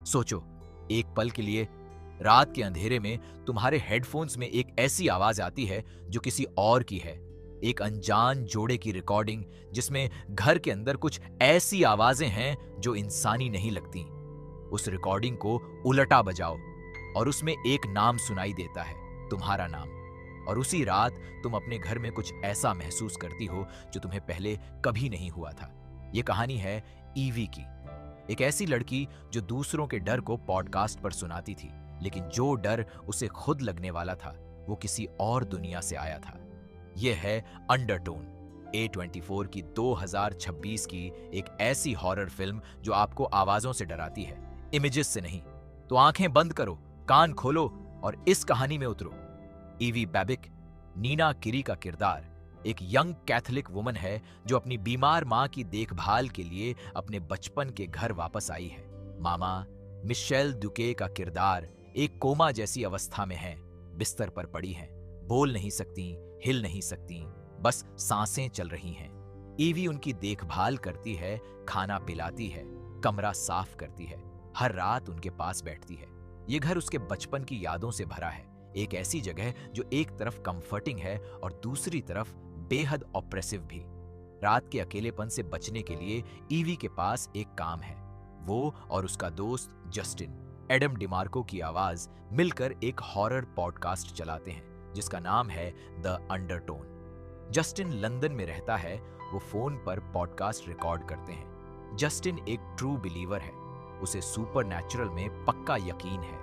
सोचो, एक पल के लिए रात के अंधेरे में तुम्हारे हेडफोन्स में एक ऐसी आवाज आती है जो किसी और की है। एक अनजान जोड़े की रिकॉर्डिंग जिसमें घर के अंदर कुछ ऐसी आवाजें हैं जो इंसानी नहीं लगती। उस रिकॉर्डिंग को उलटा बजाओ और उसमें एक नाम सुनाई देता है, तुम्हारा नाम। और उसी रात तुम अपने घर में कुछ ऐसा महसूस करती हो जो तुम्हें पहले कभी नहीं हुआ था। ये कहानी है ईवी की, एक ऐसी लड़की जो दूसरों के डर को पॉडकास्ट पर सुनाती थी, लेकिन जो डर उसे खुद लगने वाला था वो किसी और दुनिया से आया था। यह है अंडरटोन, A24 की 2026 की एक ऐसी हॉरर फिल्म जो आपको आवाजों से डराती है, इमेजेस से नहीं। तो आंखें बंद करो, कान खोलो और इस कहानी में उतरो। ईवी बैबिक, नीना किरी का किरदार, एक यंग कैथोलिक वुमन है जो अपनी बीमार मां की देखभाल के लिए अपने बचपन के घर वापस आई है। मामा मिशेल दुके का किरदार एक कोमा जैसी अवस्था में है, बिस्तर पर पड़ी हैं, बोल नहीं सकती, हिल नहीं सकती, बस सांसें चल रही हैं। ईवी उनकी देखभाल करती है, खाना पिलाती है, कमरा साफ करती है, हर रात उनके पास बैठती है। ये घर उसके बचपन की यादों से भरा है, एक ऐसी जगह जो एक तरफ कंफर्टिंग है और दूसरी तरफ बेहद ऑप्रेसिव भी। रात के अकेलेपन से बचने के लिए ईवी के पास एक काम है। वो और उसका दोस्त जस्टिन, एडम डिमार्को की आवाज मिलकर एक हॉरर पॉडकास्ट चलाते हैं जिसका नाम है द अंडरटोन। जस्टिन लंदन में रहता है, वो फोन पर पॉडकास्ट रिकॉर्ड करते हैं। जस्टिन एक ट्रू बिलीवर है, उसे सुपरनैचुरल में पक्का यकीन है।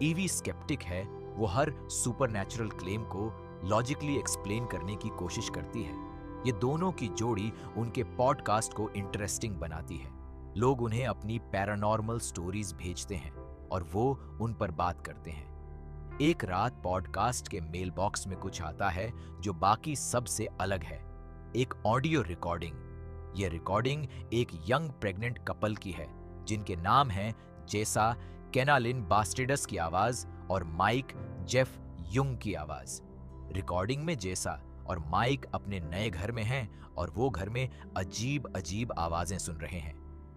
ईवी स्केप्टिक है, वो हर सुपरनैचुरल क्लेम को लॉजिकली एक्सप्लेन करने की कोशिश करती है। ये दोनों की जोड़ी उनके पॉडकास्ट को इंटरेस्टिंग बनाती है। लोग उन्हें अपनी पैरानॉर्मल स्टोरीज भेजते हैं और वो उन पर बात करते हैं। एक रात पॉडकास्ट के मेल बॉक्स में कुछ आता है जो बाकी सब से अलग है, एक ऑडियो रिकॉर्डिंग। ये रिकॉर्डिंग एक यंग प्रेग्नेंट कपल की है जिनके नाम हैं जेसा केनालिन बास्टिडस की आवाज और माइक जेफ युंग की आवाज। रिकॉर्डिंग में जेसा और माइक अपने नए घर में हैं और वो घर में अजीब अजीब आवाजें सुन रहे हैं।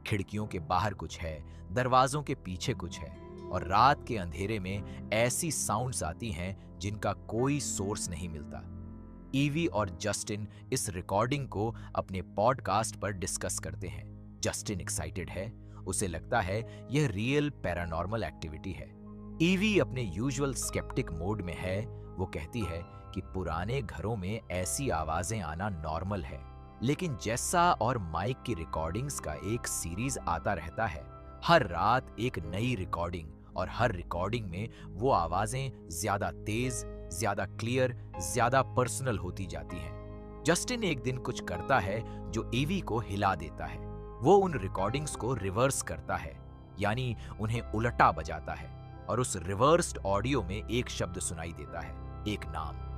खिड़कियों के बाहर कुछ है, दरवाजों के पीछे कुछ है और रात के अंधेरे में ऐसी साउंड्स आती हैं जिनका कोई सोर्स नहीं मिलता। ईवी और जस्टिन इस रिकॉर्डिंग को अपने पॉडकास्ट पर डिस्कस करते हैं। जस्टिन एक्साइटेड है, उसे लगता है यह रियल पैरानॉर्मल एक्टिविटी है। ईवी अपने यूजुअल स्केप्टिक मोड में है, वो कहती है कि पुराने घरों में ऐसी आवाजें आना नॉर्मल है, लेकिन जेसा और माइक की रिकॉर्डिंग्स का एक सीरीज आता रहता है, हर रात एक नई रिकॉर्डिंग, और हर रिकॉर्डिंग में वो आवाजें ज्यादा तेज, ज्यादा क्लियर, ज्यादा पर्सनल होती जाती हैं। जस्टिन एक दिन कुछ करता है जो ईवी को हिला देता है। वो उन रिकॉर्डिंग्स को रिवर्स करता है, यानी उन्हें उलटा बजाता है, और उस रिवर्स्ड ऑडियो में एक शब्द सुनाई देता है, एक नाम,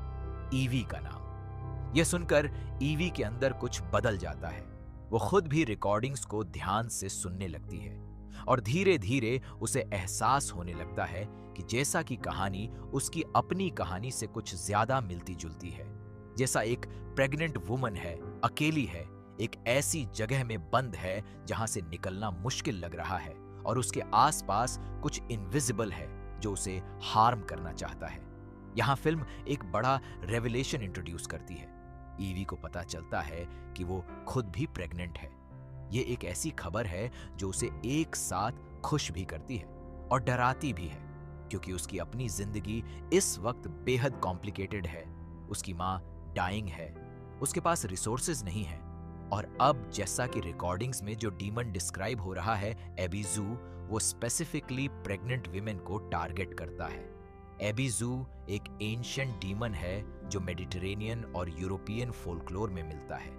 ईवी का नाम। यह सुनकर ईवी के अंदर कुछ बदल जाता है। वो खुद भी रिकॉर्डिंग्स को ध्यान से सुनने लगती है और धीरे धीरे उसे एहसास होने लगता है कि जैसा की कहानी उसकी अपनी कहानी से कुछ ज्यादा मिलती जुलती है। जैसा एक प्रेग्नेंट वुमन है, अकेली है, एक ऐसी जगह में बंद है जहां से निकलना मुश्किल लग रहा है, और उसके आसपास कुछ इनविजिबल है जो उसे हार्म करना चाहता है। यहां फिल्म एक बड़ा रेवलेशन इंट्रोड्यूस करती है। ईवी को पता चलता है कि वो खुद भी प्रेग्नेंट है। ये एक ऐसी खबर है जो उसे एक साथ खुश भी करती है और डराती भी है, क्योंकि उसकी अपनी जिंदगी इस वक्त बेहद कॉम्प्लिकेटेड है। उसकी माँ डाइंग है, उसके पास रिसोर्सेज नहीं है, और अब जैसा कि रिकॉर्डिंग्स में जो डीमन डिस्क्राइब हो रहा है एबिजू, वो स्पेसिफिकली प्रेग्नेंट विमेन को टारगेट करता है। एबिजू एक एंशिएंट डीमन है जो मेडिटेरेनियन और यूरोपियन फोल्कलोर में मिलता है।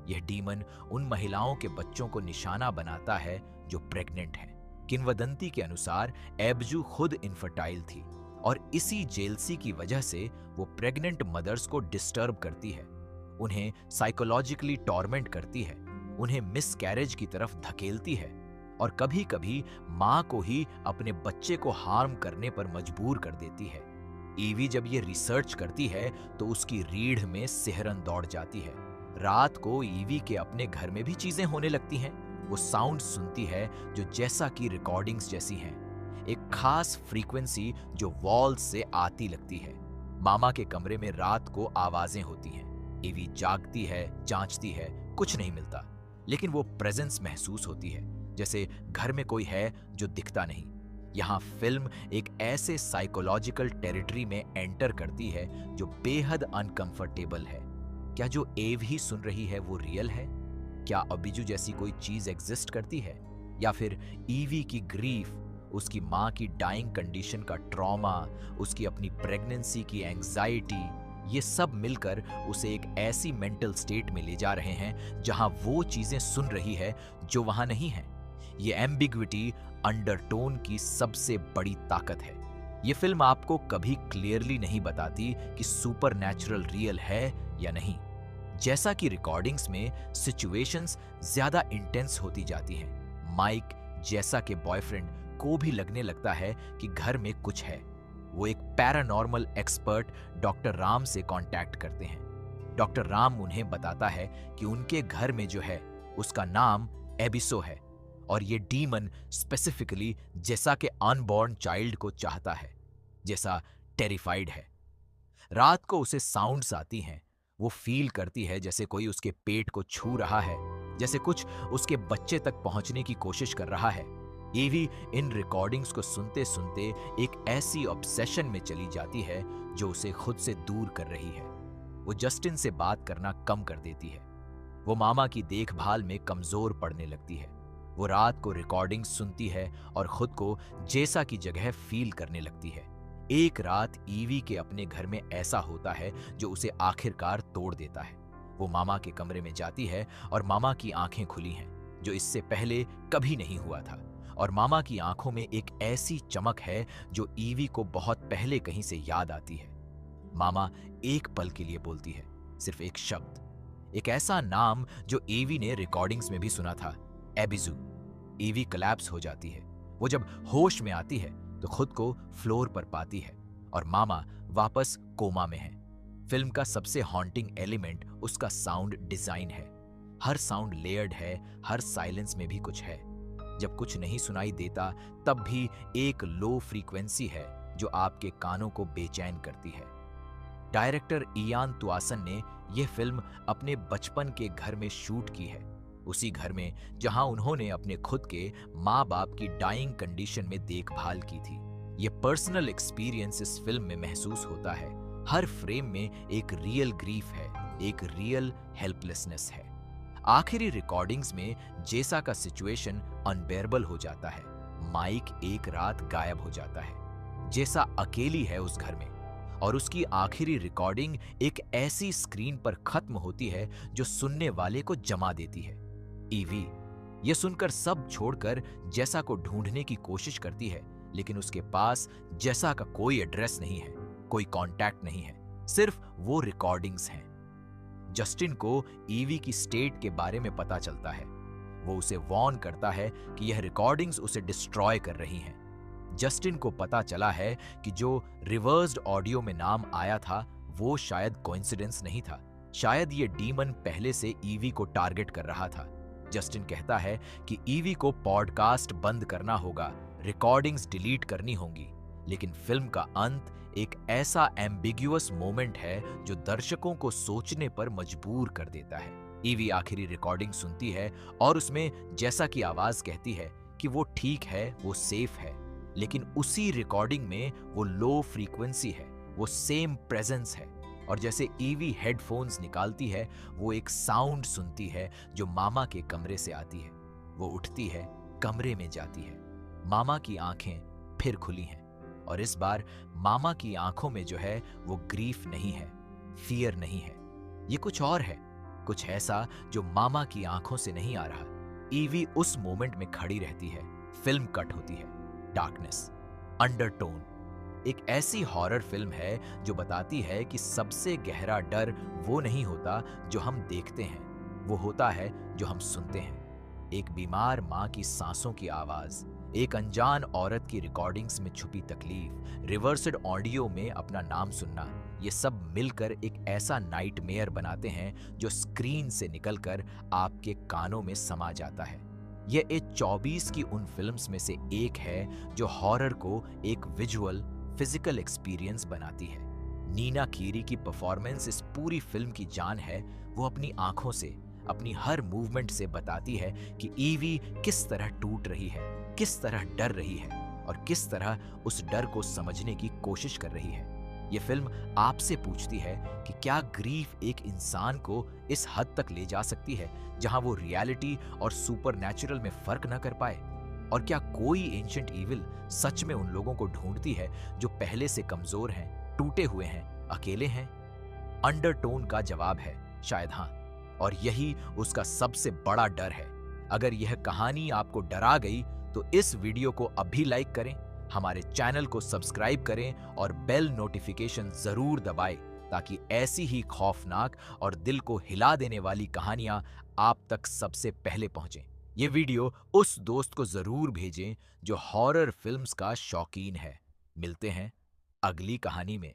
यह डीमन उन महिलाओं के बच्चों को निशाना बनाता है जो प्रेग्नेंट हैं। किंवदंती के अनुसार एबिजू खुद इनफर्टाइल थी और इसी जेलसी की वजह से वो प्रेग्नेंट मदर्स को डिस्टर्ब करती है, उन्हें साइकोलॉजिकली टॉर्मेंट करती है, उन्हें मिसकैरेज की तरफ धकेलती है और कभी कभी मां को ही अपने बच्चे को हार्म करने पर मजबूर कर देती है। ईवी जब ये रिसर्च करती है तो उसकी रीढ़ में सिहरन दौड़ जाती है। रात को ईवी के अपने घर में भी चीजें होने लगती हैं। वो साउंड सुनती है जो जैसा कि रिकॉर्डिंग्स जैसी हैं, एक खास फ्रीक्वेंसी जो वॉल्स से आती लगती है। मामा के कमरे में रात को आवाजें होती हैं। ईवी जागती है, जांचती है, कुछ नहीं मिलता, लेकिन वो प्रेजेंस महसूस होती है, जैसे घर में कोई है जो दिखता नहीं। यहाँ फिल्म एक ऐसे साइकोलॉजिकल टेरिटरी में एंटर करती है जो बेहद अनकंफर्टेबल है। क्या जो एव ही सुन रही है वो रियल है? क्या अबिजू जैसी कोई चीज एग्जिस्ट करती है? या फिर ईवी की ग्रीफ, उसकी माँ की डाइंग कंडीशन का ट्रॉमा, उसकी अपनी प्रेगनेंसी की एंजाइटी, ये सब मिलकर उसे एक ऐसी मेंटल स्टेट में ले जा रहे हैं जहां वो चीजें सुन रही है जो वहां नहीं है। ये एम्बिग्विटी अंडरटोन की सबसे बड़ी ताकत है। ये फिल्म आपको कभी क्लियरली नहीं बताती कि सुपरनैचुरल रियल है या नहीं। जैसा कि रिकॉर्डिंग्स में सिचुएशंस ज्यादा इंटेंस होती जाती हैं। माइक जैसा के बॉयफ्रेंड को भी लगने लगता है कि घर में कुछ है। वो एक पैरानॉर्मल एक्सपर्ट डॉक्टर राम से कांटेक्ट करते हैं। डॉक्टर राम उन्हें बताता है कि उनके घर में जो है उसका नाम एबिसो है और ये डीमन स्पेसिफिकली जैसा के अनबॉर्न चाइल्ड को चाहता है, जैसा टेरिफाइड है। रात को उसे साउंड्स आती हैं। वो फील करती है जैसे कोई उसके पेट को छू रहा है, जैसे कुछ उसके बच्चे तक पहुंचने की कोशिश कर रहा है। ईवी इन रिकॉर्डिंग्स को सुनते सुनते एक ऐसी ऑब्सेशन में चली जाती है जो उसे खुद से दूर कर रही है। वो जस्टिन से बात करना कम कर देती है। वो मामा की देखभाल में कमजोर पड़ने लगती है। वो रात को रिकॉर्डिंग सुनती है और खुद को जैसा की जगह फील करने लगती है। एक रात ईवी के अपने घर में ऐसा होता है जो उसे आखिरकार तोड़ देता है। वो मामा के कमरे में जाती है और मामा की आंखें खुली हैं, जो इससे पहले कभी नहीं हुआ था। और मामा की आंखों में एक ऐसी चमक है जो ईवी को बहुत पहले कहीं से याद आती है। मामा एक पल के लिए बोलती है, सिर्फ एक शब्द, एक ऐसा नाम जो ईवी ने रिकॉर्डिंग्स में भी सुना था, एबिजू। ईवी कोलैप्स हो जाती है। वो जब होश में आती है तो खुद को फ्लोर पर पाती है और मामा वापस कोमा में है। फिल्म का सबसे हॉन्टिंग एलिमेंट उसका साउंड डिजाइन है। हर साउंड लेयर्ड है, हर साइलेंस में भी कुछ है। जब कुछ नहीं सुनाई देता तब भी एक लो फ्रीक्वेंसी है जो आपके कानों को बेचैन करती है। डायरेक्टर इयान तुआसन ने यह फिल्म अपने बचपन के घर में शूट की है, उसी घर में जहां उन्होंने अपने खुद के माँ बाप की डाइंग कंडीशन में देखभाल की थी। ये पर्सनल एक्सपीरियंस इस फिल्म में महसूस होता है। हर फ्रेम में एक रियल ग्रीफ है, एक रियल हेल्पलेसनेस है। आखिरी रिकॉर्डिंग्स में जेसा का सिचुएशन अनबेरेबल हो जाता है। माइक एक रात गायब हो जाता है। जेसा अकेली है उस घर में और उसकी आखिरी रिकॉर्डिंग एक ऐसी स्क्रीन पर खत्म होती है जो सुनने वाले को जमा देती है। ईवी ये सुनकर सब छोड़कर जेसा को ढूंढने की कोशिश करती है, लेकिन उसके पास जेसा का कोई एड्रेस नहीं है, कोई कांटेक्ट नहीं है, सिर्फ वो रिकॉर्डिंग्स हैं। जस्टिन को ईवी की स्टेट के बारे में पता चलता है। वो उसे वॉर्न करता है कि यह रिकॉर्डिंग्स उसे डिस्ट्रॉय कर रही हैं। जस्टिन को पता चला है कि जो रिवर्स्ड ऑडियो में नाम आया था वो शायद कोइंसिडेंस नहीं था, शायद ये डीमन पहले से ईवी को टारगेट कर रहा था। जस्टिन कहता है कि ईवी को पॉडकास्ट बंद करना होगा, रिकॉर्डिंग्स डिलीट करनी होंगी। लेकिन फिल्म का अंत एक ऐसा एम्बिग्युअस मोमेंट है जो दर्शकों को सोचने पर मजबूर कर देता है। ईवी आखिरी रिकॉर्डिंग सुनती है और उसमें जैसा की आवाज कहती है कि वो ठीक है, वो सेफ है, लेकिन उसी रिकॉर्डिंग में वो लो फ्रीक्वेंसी है, वो सेम प्रेजेंस है। और जैसे ईवी हेडफोन्स निकालती है वो एक साउंड सुनती है जो मामा के कमरे से आती है। वो उठती है, कमरे में जाती है। मामा की आंखें फिर खुली हैं और इस बार मामा की आंखों में जो है वो ग्रीफ नहीं है, फियर नहीं है, ये कुछ और है, कुछ ऐसा जो मामा की आंखों से नहीं आ रहा। ईवी उस मोमेंट में खड़ी रहती है। फिल्म कट होती है। डार्कनेस, अंडरटोन एक ऐसी हॉरर फिल्म है जो बताती है कि सबसे गहरा डर वो नहीं होता जो हम देखते हैं, वो होता है जो हम सुनते हैं। एक बीमार माँ की सांसों की आवाज, एक अनजान औरत की रिकॉर्डिंग्स में छुपी तकलीफ, रिवर्स्ड ऑडियो में अपना नाम सुनना, ये सब मिलकर एक ऐसा नाइटमेयर बनाते हैं जो स्क्रीन से निकलकर आपके कानों में समा जाता है। यह A24 की उन फिल्म्स में से एक है जो हॉरर को एक विजुअल, फिजिकल एक्सपीरियंस बनाती है। नीना कीरी की परफॉर्मेंस इस पूरी फिल्म की जान है। वो अपनी आंखों से, अपनी हर मूवमेंट से बताती है कि ईवी किस तरह टूट रही है, किस तरह डर रही है और किस तरह उस डर को समझने की कोशिश कर रही है। ये फिल्म आपसे पूछती है कि क्या ग्रीफ एक इंसान को इस हद तक ले जा सकती है जहां वो रियलिटी और सुपरनैचुरल में फर्क न कर पाए? और क्या कोई एंशिएंट इविल सच में उन लोगों को ढूंढती है जो पहले से कमजोर हैं, टूटे हुए हैं, अकेले हैं? अंडरटोन का जवाब है शायद हाँ, और यही उसका सबसे बड़ा डर है। अगर यह कहानी आपको डरा गई तो इस वीडियो को अभी लाइक करें, हमारे चैनल को सब्सक्राइब करें और बेल नोटिफिकेशन जरूर दबाएं ताकि ऐसी ही खौफनाक और दिल को हिला देने वाली कहानियां आप तक सबसे पहले पहुंचें। ये वीडियो उस दोस्त को जरूर भेजें जो हॉरर फिल्म्स का शौकीन है। मिलते हैं अगली कहानी में।